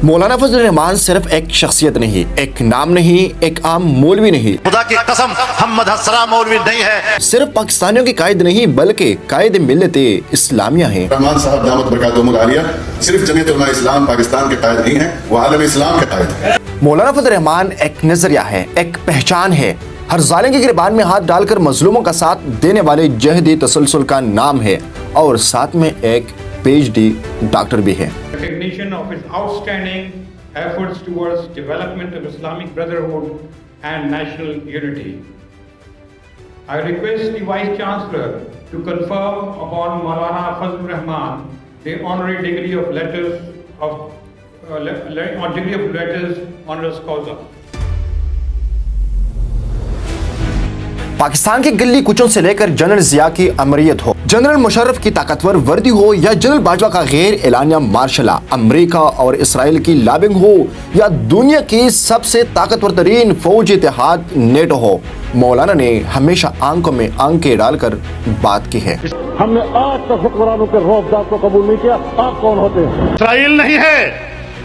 مولانا فضل الرحمان صرف ایک شخصیت نہیں، ایک نام نہیں، ایک عام مولوی نہیں، خدا کی قسم ہم مدحسرام مولوی نہیں ہے، صرف پاکستانیوں کے قائد نہیں بلکہ قائد ملت اسلامیہ ہیں۔ رحمان صاحب دامت برکاتہم العالیہ صرف جمعیت علماء اسلام پاکستان کے قائد نہیں ہیں، وہ عالم اسلام کے قائد ہیں۔ مولانا فضل الرحمان ایک نظریہ ہے، ایک پہچان ہے، ہر ظالم کے گریبان میں ہاتھ ڈال کر مظلوموں کا ساتھ دینے والے جہدی تسلسل کا نام ہے، اور ساتھ میں ایک PhD ڈاکٹر بھی ہے۔ Recognition of his outstanding efforts towards development of Islamic brotherhood and national unity. I request the Vice Chancellor to confer upon Maulana Fazlur Rahman the honorary degree of letters honoris causa. Pakistan کے گلی کوچوں سے لے کر general Zia کی امریت ہو، general Musharraf کی طاقتور وردی ہو، یا جنرل باجوہ کا غیر اعلانیہ مارشل لا، امریکہ اور اسرائیل کی لابنگ ہو، یا دنیا کی سب سے طاقتور ترین فوجی اتحاد نیٹو ہو، مولانا نے ہمیشہ آنکھوں میں آنکھیں ڈال کر بات کی ہے۔ ہم نے آج تک حکمرانوں کے روبدار کو قبول نہیں کیا۔ آپ کون ہوتے ہیں؟ اسرائیل نہیں ہے،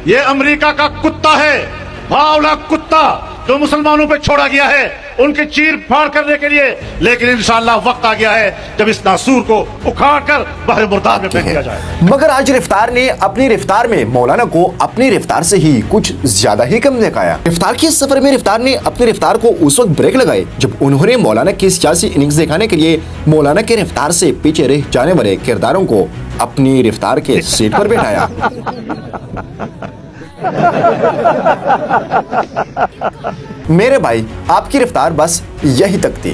یہ امریکہ کا کتا ہے، بھاولا کتا جو مسلمانوں پہ چھوڑا گیا ہے ان کی چیر پھاڑ کرنے کے لیے، لیکن انشاءاللہ وقت آ گیا ہے جب اس ناسور کو اکھاڑ کر بحر مردار میں پھینک دیا جائے۔ مگر آج رفتار نے اپنی رفتار میں مولانا کو اپنی رفتار سے ہی کچھ زیادہ ہی کم دکھایا۔ رفتار کے سفر میں رفتار نے اپنی رفتار کو اس وقت بریک لگائے جب انہوں نے مولانا کی سیاسی اننگز دکھانے کے لیے مولانا کے رفتار سے پیچھے رہ جانے والے کرداروں کو اپنی رفتار کے سیٹ پر بٹھایا۔ میرے بھائی، آپ کی رفتار بس یہی تک تھی۔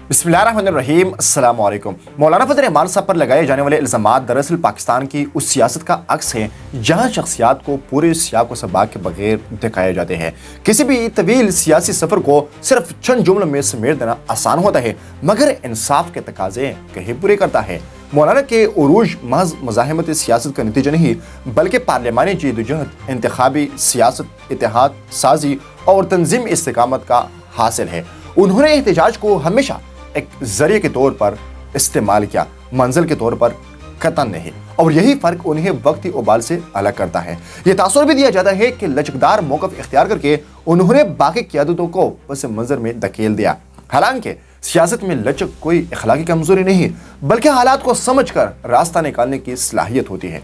بسم اللہ الرحمن الرحیم، السلام علیکم۔ مولانا فضل الرحمان صاحب پر لگائے جانے والے الزامات دراصل پاکستان کی اس سیاست کا عکس ہے جہاں شخصیات کو پورے سیاق و سباق کے بغیر دکھائے جاتے ہیں۔ کسی بھی طویل سیاسی سفر کو صرف چند جملوں میں سمیٹ دینا آسان ہوتا ہے، مگر انصاف کے تقاضے کہیں پورے کرتا ہے۔ مولانا کے عروج محض مزاحمت سیاست کا نتیجہ نہیں بلکہ پارلیمانی جدوجہد، انتخابی سیاست، اتحاد سازی اور تنظیم استقامت کا حاصل ہے۔ انہوں نے احتجاج کو ہمیشہ ایک ذریعے کے طور پر استعمال کیا، منزل کے طور پر قطعاً نہیں، اور یہی فرق انہیں وقتی ابال سے الگ کرتا ہے۔ یہ تاثر بھی دیا جاتا ہے کہ لچکدار موقف اختیار کر کے انہوں نے باقی قیادتوں کو پس منظر میں دھکیل دیا۔ حالانکہ سیاست میں لچک کوئی اخلاقی کمزوری نہیں بلکہ حالات کو سمجھ کر راستہ نکالنے کی صلاحیت ہوتی ہے۔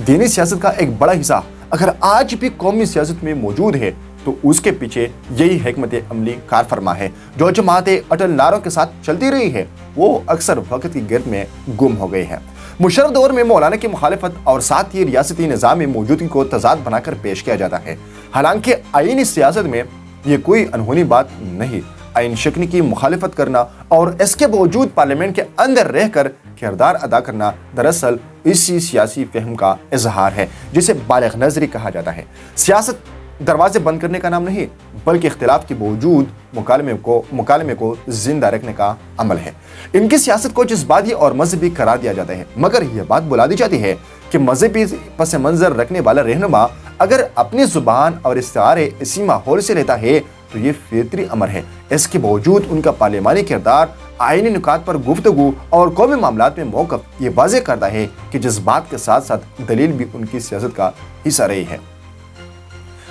دینی سیاست کا ایک بڑا حصہ اگر آج بھی قومی سیاست میں موجود ہے تو اس کے پیچھے یہی حکمت عملی کار فرما ہے۔ جو جماعتیں اٹل نعروں کے ساتھ چلتی رہی ہے وہ اکثر وقت کی گرد میں گم ہو گئی ہے۔ مشرف دور میں مولانا کی مخالفت اور ساتھ ہی ریاستی نظام میں موجودگی کو تضاد بنا کر پیش کیا جاتا ہے۔ حالانکہ آئینی سیاست میں یہ کوئی انہونی بات نہیں۔ آئین شکنی کی مخالفت کرنا اور اس کے باوجود پارلیمنٹ کے اندر رہ کر کردار ادا کرنا دراصل اسی سیاسی فہم کا اظہار ہے جسے بالغ نظری کہا جاتا ہے۔ سیاست دروازے بند کرنے کا نام نہیں بلکہ اختلاف کے باوجود مکالمے کو زندہ رکھنے کا عمل ہے۔ ان کی سیاست کو جذباتی اور مذہبی قرار دیا جاتا ہے، مگر یہ بات بلا دی جاتی ہے کہ مذہبی پس منظر رکھنے والا رہنما اگر اپنی زبان اور استعارے اسی ماحول سے لیتا ہے تو یہ فطری امر ہے۔ اس کے باوجود ان کا پارلیمانی کردار، آئینی نکات پر گفتگو اور قومی معاملات میں موقف یہ واضح کرتا ہے کہ جذبات کے ساتھ ساتھ دلیل بھی ان کی سیاست کا حصہ رہی ہے۔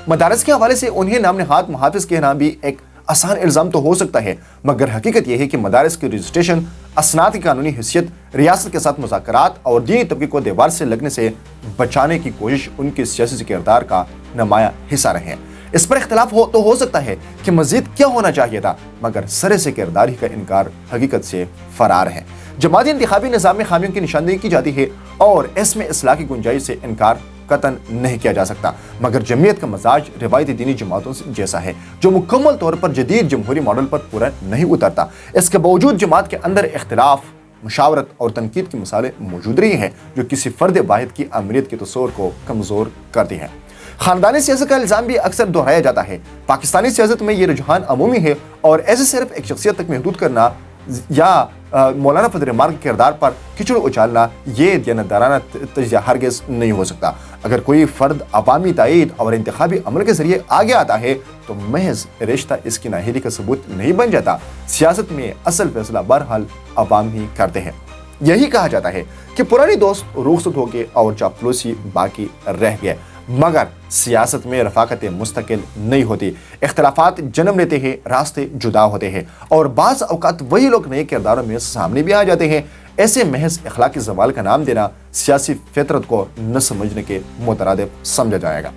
مدارس کے حوالے سے انہیں نام نہاد محافظ کہنا بھی ایک آسان الزام تو ہو سکتا ہے، مگر حقیقت یہ ہے کہ مدارس کی رجسٹریشن، اسناد کی قانونی حیثیت، ریاست کے ساتھ مذاکرات اور دینی طبقے کو دیوار سے لگنے سے بچانے کی کوشش ان کے سیاسی کردار کا نمایاں حصہ رہے ہیں۔ اس پر اختلاف تو ہو سکتا ہے کہ مزید کیا ہونا چاہیے تھا، مگر سرے سے کردار ہی کا انکار حقیقت سے فرار ہے۔ جماعتی انتخابی نظام میں خامیوں کی نشاندہی کی جاتی ہے اور اس میں اصلاح کی گنجائش سے انکار قطعاً نہیں کیا جا سکتا، مگر جمعیت کا مزاج روایتی دینی جماعتوں جیسا ہے جو مکمل طور پر جدید جمہوری ماڈل پر پورا نہیں اترتا۔ اس کے باوجود جماعت کے اندر اختلاف، مشاورت اور تنقید کی مثالیں موجود رہی ہیں جو کسی فرد واحد کی امریت کے تصور کو کمزور کرتی ہیں۔ خاندانی سیاست کا الزام بھی اکثر دہرایا جاتا ہے۔ پاکستانی سیاست میں یہ رجحان عمومی ہے اور ایسے صرف ایک شخصیت تک محدود کرنا یا مولانا فضل الرحمان کے کردار پر کچڑ اچالنا یہ دیانتدارانہ تجزیہ ہرگز نہیں ہو سکتا۔ اگر کوئی فرد عوامی تائید اور انتخابی عمل کے ذریعے آگے آتا ہے تو محض رشتہ اس کی نااہلی کا ثبوت نہیں بن جاتا۔ سیاست میں اصل فیصلہ بہرحال عوام ہی کرتے ہیں۔ یہی کہا جاتا ہے کہ پرانی دوست رخصت ہو گئے اور چاپلوسی باقی رہ گئے، مگر سیاست میں رفاقت مستقل نہیں ہوتی، اختلافات جنم لیتے ہیں، راستے جدا ہوتے ہیں، اور بعض اوقات وہی لوگ نئے کرداروں میں سامنے بھی آ جاتے ہیں۔ ایسے محض اخلاقی زوال کا نام دینا سیاسی فطرت کو نہ سمجھنے کے مترادف سمجھا جائے گا۔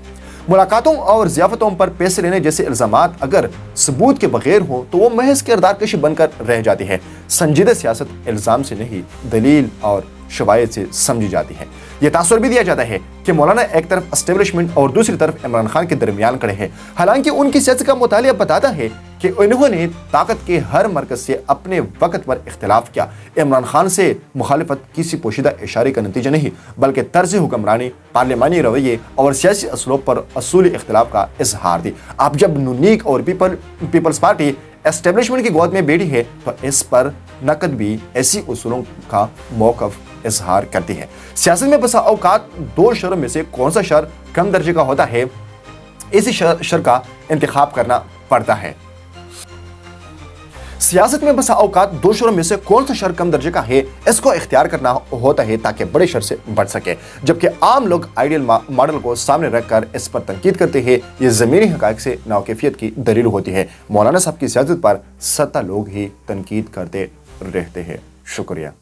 ملاقاتوں اور ضیافتوں پر پیسے لینے جیسے الزامات اگر ثبوت کے بغیر ہوں تو وہ محض کردار کشی بن کر رہ جاتی ہے۔ سنجیدہ سیاست الزام سے نہیں، دلیل اور شواہد سے سمجھی جاتی ہے۔ یہ تاثر بھی دیا جاتا ہے کہ مولانا ایک طرف اسٹیبلشمنٹ اور دوسری طرف عمران خان کے درمیان کھڑے ہیں، حالانکہ ان کی سیاست کا مطالعہ بتاتا ہے کہ انہوں نے طاقت کے ہر مرکز سے اپنے وقت پر اختلاف کیا۔ عمران خان سے مخالفت کسی پوشیدہ اشارے کا نتیجہ نہیں، بلکہ طرز حکمرانی، پارلیمانی رویے اور سیاسی اصولوں پر اصولی اختلاف کا اظہار تھی۔ اب جب نون لیگ اور پیپلز پارٹی اسٹیبلشمنٹ کی گود میں بیٹھی ہے تو اس پر نقد بھی ایسی اصولوں کا موقف اظہار کرتی ہے۔ سیاست میں بسا اوقات دو شروں میں سے کون سا شر کم درجے کا ہوتا ہے، اسی شر کا انتخاب کرنا پڑتا ہے۔ سیاست میں بسا اوقات دو شروں میں سے کون سا شر کم درجے کا ہے، اس کو اختیار کرنا ہوتا ہے تاکہ بڑے شر سے بچ سکے، جبکہ عام لوگ آئیڈیل ماڈل کو سامنے رکھ کر اس پر تنقید کرتے ہیں۔ یہ ضمیری حقائق سے ناواقفیت کی دلیل ہوتی ہے۔ مولانا صاحب کی سیاست پر 7 لوگ ہی تنقید کرتے رہتے ہیں۔ شکریہ۔